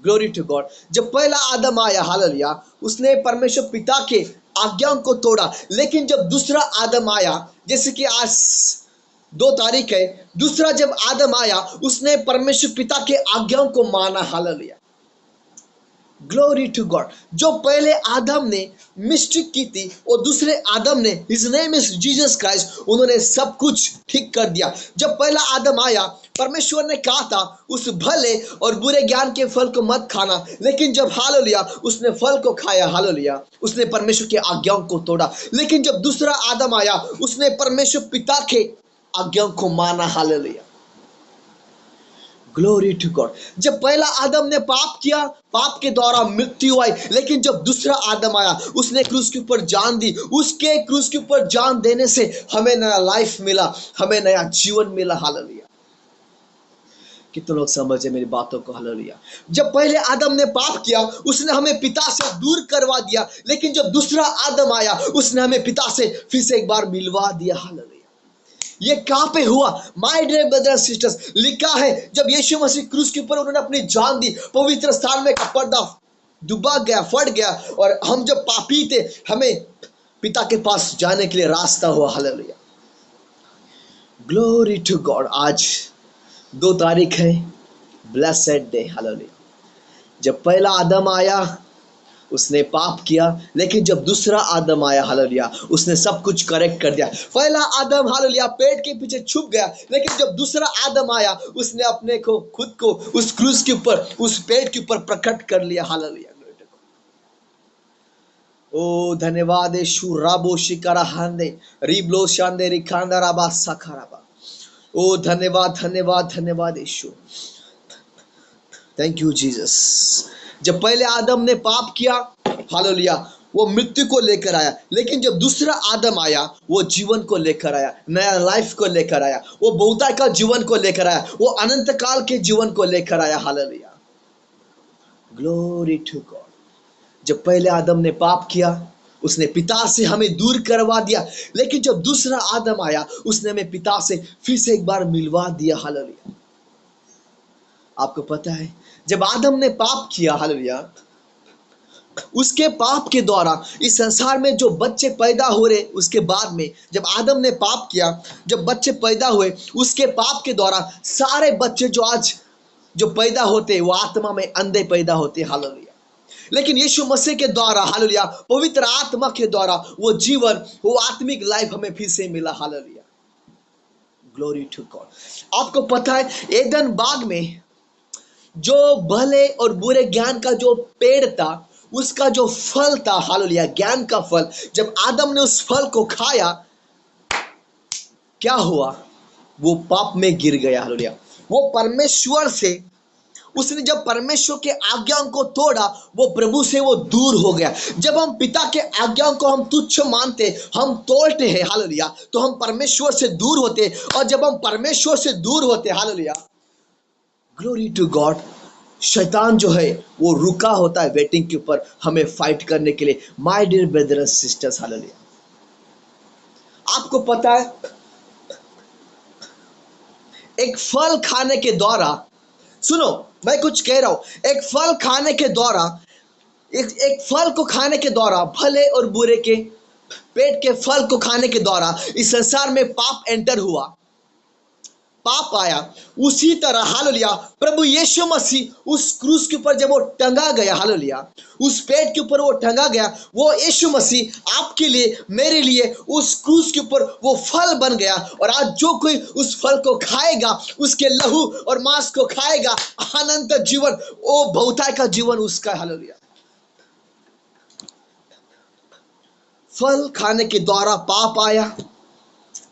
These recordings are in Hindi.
Glory to God. जब पहला आदम आया, हालेलुया, उसने परमेश्वर पिता के आज्ञाओं को तोड़ा। लेकिन जब दूसरा आदम आया, जैसे कि आज 2 तारीख है, दूसरा जब आदम आया, उसने परमेश्वर पिता के आज्ञाओं को माना। Hallelujah, glory to God. जो पहले आदम ने मिस्टेक की थी, और दूसरे आदम ने, his name is Jesus Christ, उन्होंने सब कुछ ठीक कर दिया। जब पहला आदम आया, परमेश्वर ने कहा था उस भले और बुरे ज्ञान के फल को मत खाना। लेकिन जब, हालेलुया, उसने फल को खाया, हालेलुया, उसने परमेश्वर के आज्ञाओं को तोड़ा। लेकिन जब दूसरा आदम आया, उसने परमेश्वर पिता के आज्ञाओं को माना। Hallelujah, glory to God. जब पहला आदम ने पाप किया, पाप के द्वारा मृत्यु आई। लेकिन जब दूसरा आदम आया, उसने क्रूस के ऊपर जान दी। उसके क्रूस के ऊपर जान देने से हमें नया लाइफ मिला, हमें नया जीवन मिला। हालेलुया, कितने लोग समझे मेरी बातों को? हालेलुया। जब पहले आदम ने पाप किया, उसने हमें पिता से दूर करवा दिया। लेकिन जब दूसरा आदम आया, उसने हमें पिता से फिर से एक बार मिलवा दिया। हालेलुया। ये कहां पे हुआ? माय डियर ब्रदर्स सिस्टर्स, लिखा है जब यीशु मसीह क्रूस के ऊपर उन्होंने अपनी जान दी, पवित्र स्थान में का पर्दा दुबा गया, फट गया, और हम जब पापी थे, हमें पिता के पास जाने के लिए रास्ता हुआ। Hallelujah, glory to God. आज 2 तारीख है, ब्लेसेड डे। हालेलुया। जब पहला आदम आया, उसने पाप किया। लेकिन जब दूसरा आदम आया, हालेलुया, उसने सब कुछ करेक्ट कर दिया। पहला आदम, हालेलुया, पेड़ के पीछे छुप गया। लेकिन जब दूसरा आदम आया, उसने अपने को, खुद को उस क्रूस के ऊपर, उस पेड़ के ऊपर प्रकट कर लिया। हालेलुया, ओ धन्यवाद यीशु। राबो शिकारा हांदे रिबलो शांदे रिखांदा राबा सखाराबा। ओ धन्यवाद, धन्यवाद, धन्यवाद यीशु। Thank you Jesus. जब पहले आदम ने पाप किया, हालेलुया, वो मृत्यु को लेकर आया। लेकिन जब दूसरा आदम आया, वो जीवन को लेकर आया, नया लाइफ को लेकर आया, वो बहुतायत का जीवन को लेकर आया, वो अनंत काल के जीवन को लेकर आया। Hallelujah, glory to God. जब पहले आदम ने पाप किया, उसने पिता से हमें दूर करवा दिया। लेकिन जब दूसरा आदम आया, उसने हमें पिता से फिर से एक बार मिलवा दिया। हालेलुया। आपको पता है, जब आदम ने पाप किया, हालेलुया, उसके पाप के द्वारा इस संसार में जो बच्चे पैदा हो रहे, उसके बाद में जब आदम ने पाप किया, जब बच्चे पैदा हुए, उसके पाप के द्वारा सारे बच्चे जो आज जो पैदा होते, वो आत्मा में अंधे पैदा होते। हालेलुया। लेकिन यीशु मसीह के द्वारा, हालेलुया, पवित्र आत्मा के द्वारा वो जीवन, वो आत्मिक लाइफ हमें फिर से मिला। Hallelujah, glory to God. आपको पता है, एदन बाग में जो भले और बुरे ज्ञान का जो पेड़ था, उसका जो फल था, हालेलुया, ज्ञान का फल, जब आदम ने उस फल को खाया, क्या हुआ? वो पाप में गिर गया। हालेलुया, वो परमेश्वर से, उसने जब परमेश्वर के आज्ञाओं को तोड़ा, वो प्रभु से वो दूर हो गया। जब हम पिता के आज्ञाओं को हम तुच्छ मानते, हम तोड़ते हैं, हालेलुया, तो हम परमेश्वर से दूर होते। और जब हम परमेश्वर से दूर होते, हालेलुया, ग्लोरी टू गॉड, शैतान जो है वो रुका होता है वेटिंग के ऊपर, हमें फाइट करने के लिए। My dear brothers and sisters, hallelujah, आपको पता है, एक फल खाने के द्वारा, सुनो, मैं कुछ कह रहा हूं, एक फल खाने के द्वारा, एक फल को खाने के द्वारा, भले और बुरे के पेट के फल को खाने के द्वारा इस संसार में पाप एंटर हुआ, पाप आया। उसी तरह, हालेलुया, प्रभु यीशु मसीह उस क्रूस के ऊपर जब वो टंगा गया, हालेलुया, उस पेट के ऊपर वो टंगा गया, वो यीशु मसीह आपके लिए, मेरे लिए उस क्रूस के ऊपर वो फल बन गया। और आज जो कोई उस फल को खाएगा, उसके लहू और मांस को खाएगा, अनंत जीवन, वो बहुतायत का जीवन उसका। हालेलुया, फल खाने के द्वारा पाप आया,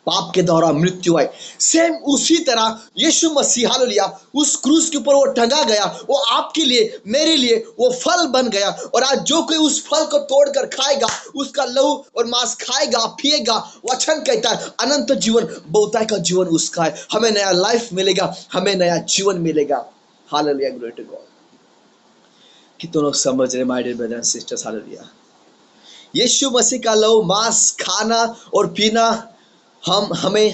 पाप के द्वारा मृत्यु आई। सेम उसी तरह यीशु मसीह, हालेलुया, उस क्रूस के ऊपर वो टंगा गया, वो आपके लिए, मेरे लिए वो फल बन गया। और आज जो कोई उस फल को तोड़कर खाएगा, उसका लहू और मांस खाएगा, पिएगा, वचन कहता है अनंत जीवन, बहुतायत का जीवन उसका है। हमें नया लाइफ मिलेगा, हमें नया जीवन मिलेगा। Hallelujah, glory to God. कितने लोग समझ रहे my dear brothers and sisters? Hallelujah, यीशु मसीह का लहू, मांस खाना और पीना हमें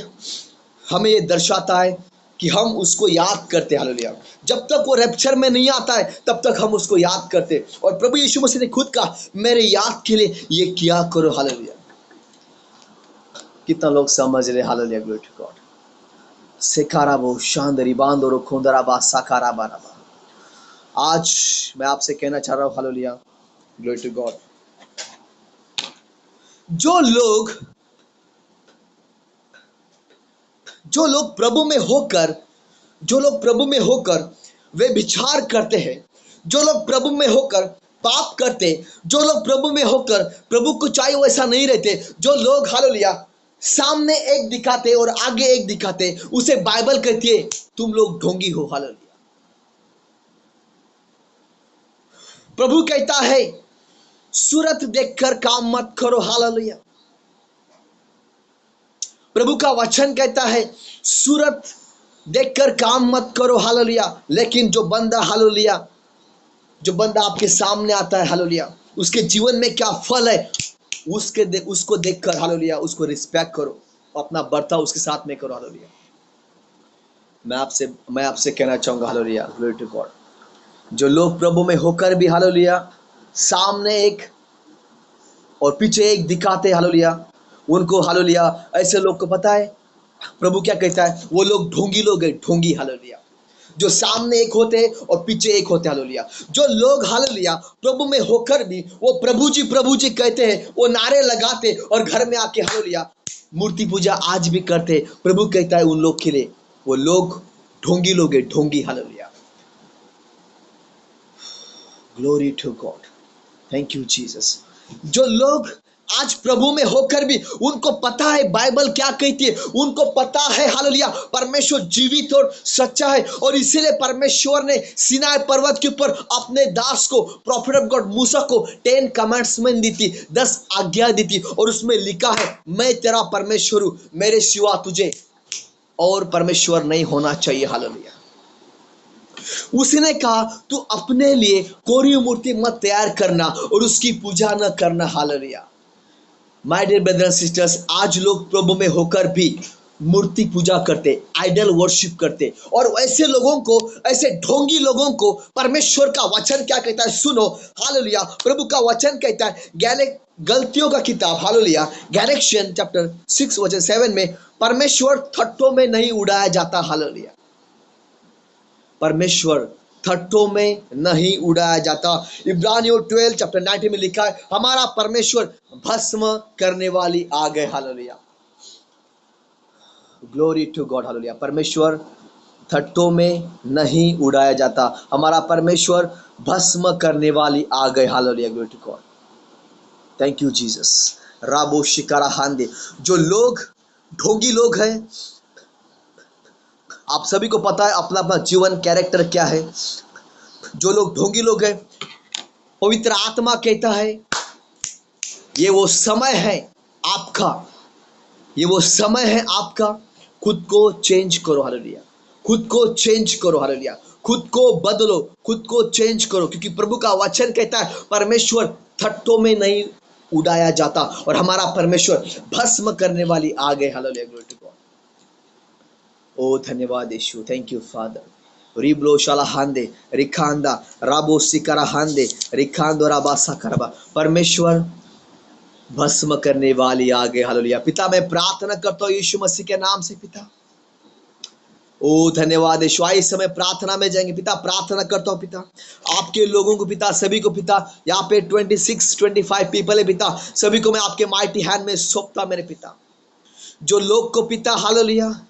ये दर्शाता है कि हम उसको याद करते। हालेलुया। जब तक वो रैप्चर में नहीं आता है तब तक हम उसको याद करते। और प्रभु यीशु मसीह ने खुद कहा, मेरे याद के लिए ये किया करो। हालेलुया। कितना लोग समझ रहे? Hallelujah, glory to God. सेकाराबो शांदरी बांदोरो खोंदराबा साकाराबाराबा। आज मैं आपसे कहना चाह रहा हूं, हालेलुया, ग्लोरी टू गॉड, जो लोग प्रभु में होकर, जो लोग प्रभु में होकर वे विचार करते हैं, जो लोग प्रभु में होकर पाप करते, जो लोग प्रभु में होकर प्रभु को चाहे वैसा नहीं रहते, जो लोग हालेलुया सामने एक दिखाते और आगे एक दिखाते, उसे बाइबल कहती है तुम लोग ढोंगी हो। हालेलुया। प्रभु कहता है सूरत देखकर काम मत करो। हालेलुया। प्रभु का वचन कहता है सूरत देखकर काम मत करो। हालेलुया। लेकिन जो बंदा, हालेलुया, जो बंदा आपके सामने आता है, हालेलुया, उसके जीवन में क्या फल है उसको देखकर, हालेलुया, उसको रिस्पेक्ट करो, अपना बर्ताव उसके साथ में करो। हालेलुया। मैं आपसे कहना चाहूंगा, हालेलुया, ग्लोरी टू गॉड, जो लोग प्रभु में होकर भी, हालेलुया, सामने एक और पीछे एक दिखाते, हालेलुया, उनको, हालेलुया, ऐसे लोग को पता है प्रभु क्या कहता है? वो लोग ढोंगी लोग हैं, ढोंगी। हालेलुया। जो सामने एक होते और पीछे एक होते। हालेलुया। जो लोग, हालेलुया, प्रभु में होकर भी वो प्रभु जी कहते हैं, वो नारे लगाते और घर में आके, हालेलुया, मूर्ति पूजा आज भी करते, प्रभु कहता है उन लोग के लिए वो लोग ढोंगी लोग हैं, ढोंगी। Hallelujah. Glory to God. Thank you Jesus. जो लोग आज प्रभु में होकर भी उनको पता है बाइबल क्या कहती है, उनको पता है, हालेलुया, परमेश्वर जीवित और सच्चा है, और इसीलिए परमेश्वर ने सिनाई पर्वत के ऊपर अपने दास को, प्रॉफिट ऑफ गॉड मूसा को 10 कमांड्समेंट दी थी, 10 आज्ञा दी थी, और उसमें लिखा है मैं तेरा परमेश्वर हूं, मेरे सिवा तुझे और परमेश्वर नहीं होना चाहिए। हालेलुया। उसने कहा तू अपने लिए कोई मूर्ति मत तैयार करना और उसकी पूजा न करना। Hallelujah. My dear brothers and sisters, आज लोग प्रभु में होकर भी मूर्ति पूजा करते, आइडल वर्शिप करते, और ऐसे लोगों को, ऐसे ढोंगी लोगों को परमेश्वर का वचन क्या कहता है? सुनो, हालेलुया, प्रभु का वचन कहता है गलतियों का किताब, हालेलुया, गैलेक्शियन चैप्टर 6 वचन 7 में, परमेश्वर ठट्ठों में नहीं उड़ाया जाता। हालेलुया। परमेश्वर ठट्ठों में नहीं उड़ाया जाता। इब्रानियों 12 चैप्टर 19 में लिखा है हमारा परमेश्वर भस्म करने वाली आग है। Hallelujah. Glory to God. Hallelujah. परमेश्वर ठट्ठों में नहीं उड़ाया जाता, हमारा परमेश्वर भस्म करने वाली आग है। Hallelujah. Glory to God. Thank you Jesus. राबो शिकारा हांदे। जो लोग ढोंगी लोग हैं, आप सभी को पता है अपना अपना जीवन कैरेक्टर क्या है। जो लोग ढोंगी लोग हैं, पवित्र आत्मा कहता है ये वो समय है आपका, ये वो समय है आपका, खुद को चेंज करो। हालेलुया। खुद को चेंज करो। हालेलुया। खुद को बदलो, खुद को चेंज करो, क्योंकि प्रभु का वचन कहता है परमेश्वर ठट्ठों में नहीं उड़ाया जाता, और हमारा परमेश्वर भस्म करने वाली आग है। हालेलुया। Glory to God. ओ धन्यवाद यीशु। Thank you father. रिब्लो शाला हांदे रिखांदा राबो सिकारा हांदे रिखांदो राबा साकरबा। परमेश्वर भस्म करने वाली आगे। हालेलुया। पिता, मैं प्रार्थना करता हूँ यीशु मसीह के नाम से। पिता, ओ धन्यवाद यीशु। इस समय प्रार्थना में जाएंगे पिता। प्रार्थना करता हूँ पिता आपके लोगों को, पिता सभी को, पिता यहाँ पे 26-25 पीपल है पिता, सभी को मैं आपके माइटी हैंड में सौंपता मेरे पिता। जो लोग को पिता, हालेलुया,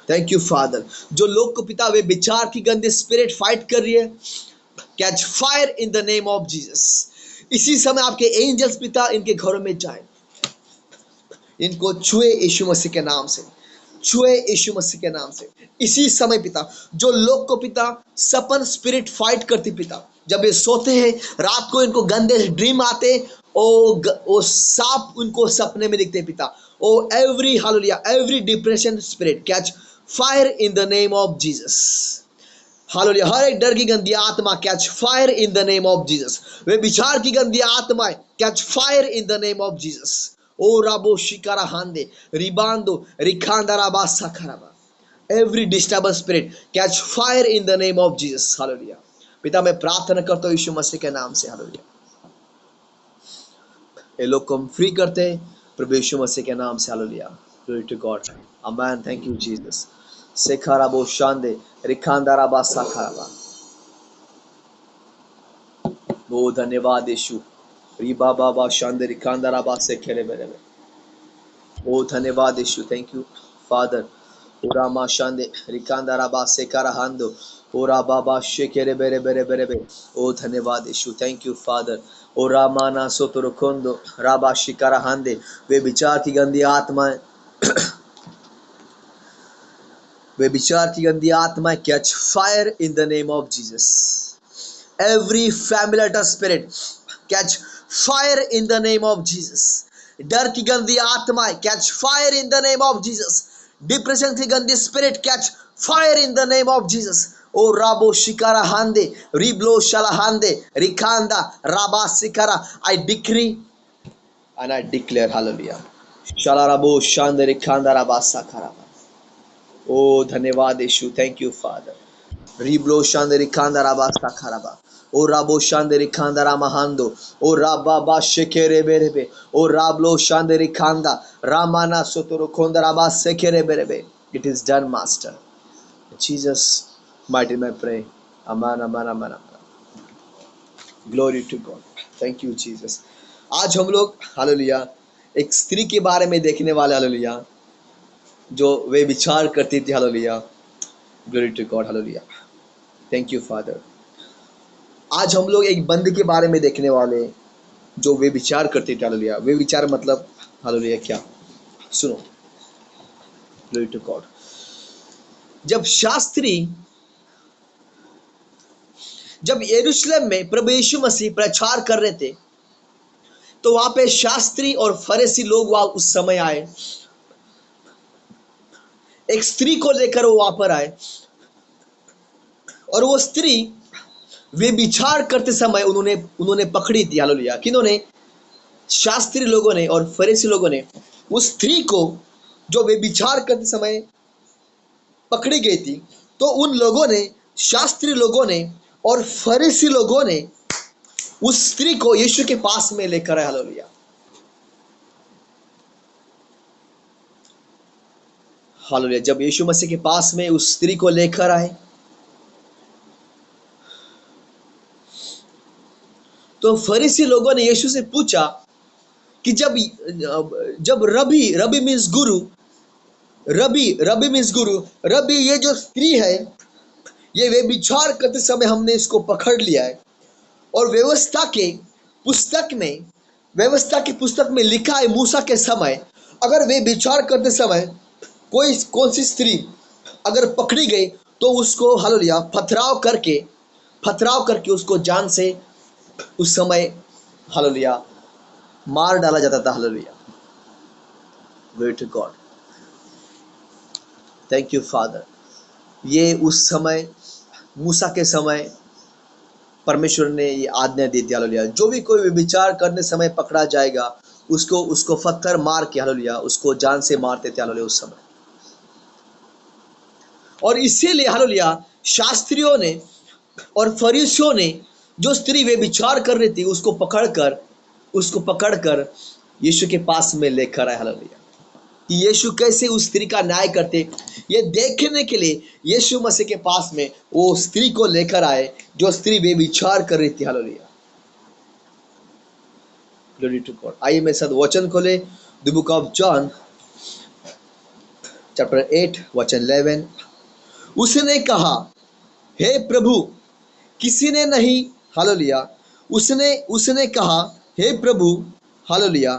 थैंक यू फादर, जो लोग को पिता वे विचार की गंदी स्पिरिट फाइट कर रही है, catch fire in the name of Jesus. इसी समय आपके एंजल्स पिता इनके घरों में जाए, इनको छुए यीशु मसीह के नाम से, छुए यीशु मसीह के नाम से। इसी समय पिता जो लोग को पिता सपन स्पिरिट फाइट करती पिता, जब ये सोते हैं रात को इनको गंदे ड्रीम आते, ओ सांप उनको सपने में दिखते पिता। Oh every, hallelujah, every depression spirit catch fire in the name of Jesus. Hallelujah. हर एक डर की गंदी आत्मा catch fire in the name of Jesus. वे विचार की गंदी आत्माएं catch fire in the name of Jesus. ओ राबो शिकारा हांदे रिबांदो रिखांदा राबा साखराबा। Every disturbance spirit catch fire in the name of Jesus. Hallelujah. पिता मैं प्रार्थना करता हूँ यीशु मसीह के नाम से। हालेलुया। ये लोग को हम फ्री करते हैं प्रभु यीशु मसीह के नाम से। Hallelujah. Glory to God. Amen. Thank you Jesus. सेखाराबो शांदे रिखांदाराबा साखाराबा। ओ धन्यवाद यीशु। रिबा बाबा शांदे रिखांदाराबा सेखेरे बेरे। ओ धन्यवाद यीशु। Thank you father. Urama shande rikanda raba sekara hando ora baba shekere bere bere bere be। ओ धन्यवाद यीशु। Thank you father. ओ रामाना सोतोरकोंदो राबा शिकारा हांदे। वे विचार की गंदी आत्माएं वे विचार की गंदी आत्माएं catch fire in the name of Jesus. Every familiar spirit catch fire in the name of Jesus. डर की गंदी आत्माएं catch fire in the name of Jesus. Depression की गंदी spirit catch fire in the name of Jesus. ओ राबो शिकारा हांदे रिब्लो शाला हांदे रिखांदा राबा शिकारा। I decree and I declare hallelujah. शाला राबो शांदे रिखांदा राबा साखारा। ओ धन्यवाद यीशु। Thank you father. रिब्लो शांदे रिखांदा राबा साखारा। ओ राबो शांदे रिखांदा रामहांदो ओ राबा बा शेकेरे बेरेबे ओ राबलो शांदे रिखांदा रामाना सोतोरो खोंदा राबा सेकेरे बेरेबे। It is done master. Jesus mighty में pray. Amen amen amen amen. Glory to God. Thank you Jesus. आज हम लोग हालेलुया एक स्त्री के बारे में देखने वाले। हालेलुया जो वे विचार करती थी। Hallelujah. Glory to God. Hallelujah. Thank you father. आज हम लोग एक बंद के बारे में देखने वाले जो वे विचार करते थे। हालेलुया। वे विचार मतलब हालेलुया क्या? सुनो। Glory to God. जब यरूशलेम में प्रभु यीशु मसीह प्रचार कर रहे थे तो वहां पे शास्त्री और फरीसी लोग वहां उस समय आए। एक स्त्री को लेकर वो वहां पर आए और वो स्त्री वे विचार करते समय उन्होंने पकड़ी थी। हालेलुया। किन्होंने? शास्त्री लोगों ने और फरीसी लोगों ने उस स्त्री को जो वे विचार करते समय पकड़ी गई थी। तो उन लोगों ने, शास्त्री लोगों ने और फरीसी लोगों ने उस स्त्री को यीशु के पास में लेकर आए। हालेलुया। हालेलुया। जब यीशु मसीह के पास में उस स्त्री को लेकर आए तो फरीसी लोगों ने यीशु से पूछा कि जब रबी मीन्स गुरु, रबी मीन्स गुरु, रबी ये जो स्त्री है ये वे विचार करते समय हमने इसको पकड़ लिया है और व्यवस्था की पुस्तक में लिखा है मूसा के समय अगर वे विचार करते समय कौन सी स्त्री अगर पकड़ी गई तो उसको हालेलुया पथराव करके उसको जान से उस समय हालेलुया मार डाला जाता था। Hallelujah. Glory to God. Thank you father. ये उस समय मूसा के समय परमेश्वर ने ये आज्ञा दी थी। हालेलुया। जो भी कोई विचार करने समय पकड़ा जाएगा उसको पत्थर मार के हालेलुया उसको जान से मारते थे। हालेलुया उस समय। और इसीलिए हालेलुया शास्त्रियों ने और फरीसियों ने जो स्त्री वे विचार कर रही थी उसको पकड़कर यीशु के पास में लेकर आए। हालेलुया। कि यीशु कैसे उस स्त्री का न्याय करते ये देखने के लिए यीशु मसीह के पास में वो स्त्री को लेकर आए जो स्त्री वे विचार कर रही थी। हालेलुया। Glory to God. आइए मेरे साथ वचन खोले the book of John chapter 8 वचन 11। उसने कहा हे प्रभु किसी ने नहीं। हालेलुया। उसने कहा हे प्रभु हालेलुया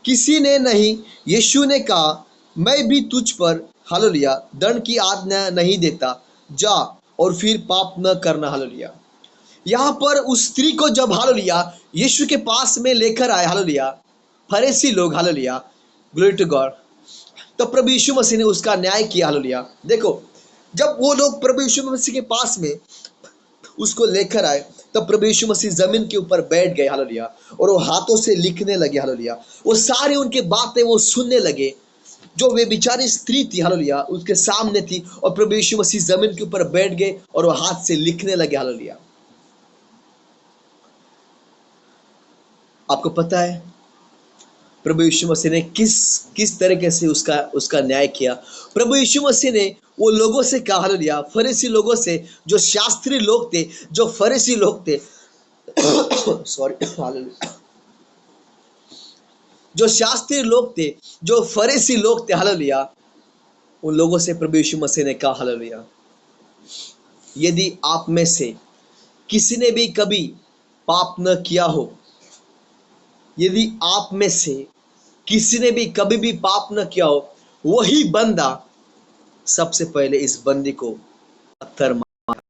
किसी ने नहीं। यीशु ने कहा मैं भी तुझ पर हालेलुया दंड की आज्ञा नहीं देता, जा और फिर पाप न करना। हालेलुया। यहाँ पर उस स्त्री को जब हालेलुया यीशु के पास में लेकर आए हालेलुया फरीसी लोग। हालेलुया। Glory to God. तो प्रभु यीशु मसीह ने उसका न्याय किया। हालेलुया। देखो जब वो लोग प्रभु यीशु मसीह के पास में उसको लेकर आए तब प्रभु यीशु मसीह जमीन के ऊपर बैठ गए, हालेलुया, और वो हाथों से लिखने लगे, हालेलुया। वो सारे उनके बातें वो सुनने लगे, जो वे बेचारी स्त्री थी, हालेलुया, उसके सामने थी, और प्रभु यीशु मसीह जमीन के ऊपर बैठ गए और वो हाथ से लिखने लगे, हालेलुया। आपको पता है प्रभु यीशु मसीह ने किस किस तरीके से उसका उसका न्याय किया। प्रभु यीशु मसीह ने वो लोगों से कहा, हालेलुया, फरीसी लोगों से, जो शास्त्री लोग थे, जो फरीसी लोग थे, सॉरी, हालेलुया, जो शास्त्री लोग थे, जो फरीसी लोग थे, हालेलुया, उन लोगों से प्रभु यीशु मसीह ने कहा, हालेलुया, यदि आप में से किसी ने भी कभी पाप न किया हो, यदि आप में से किसी ने भी कभी भी पाप न किया हो, वही बंदा सबसे पहले इस बंदी को पत्थर मार।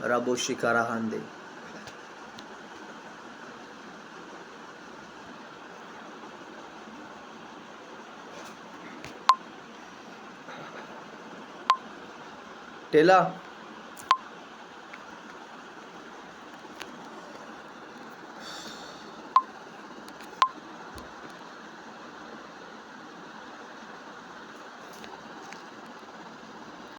रबो शिकारा हांदे। टेला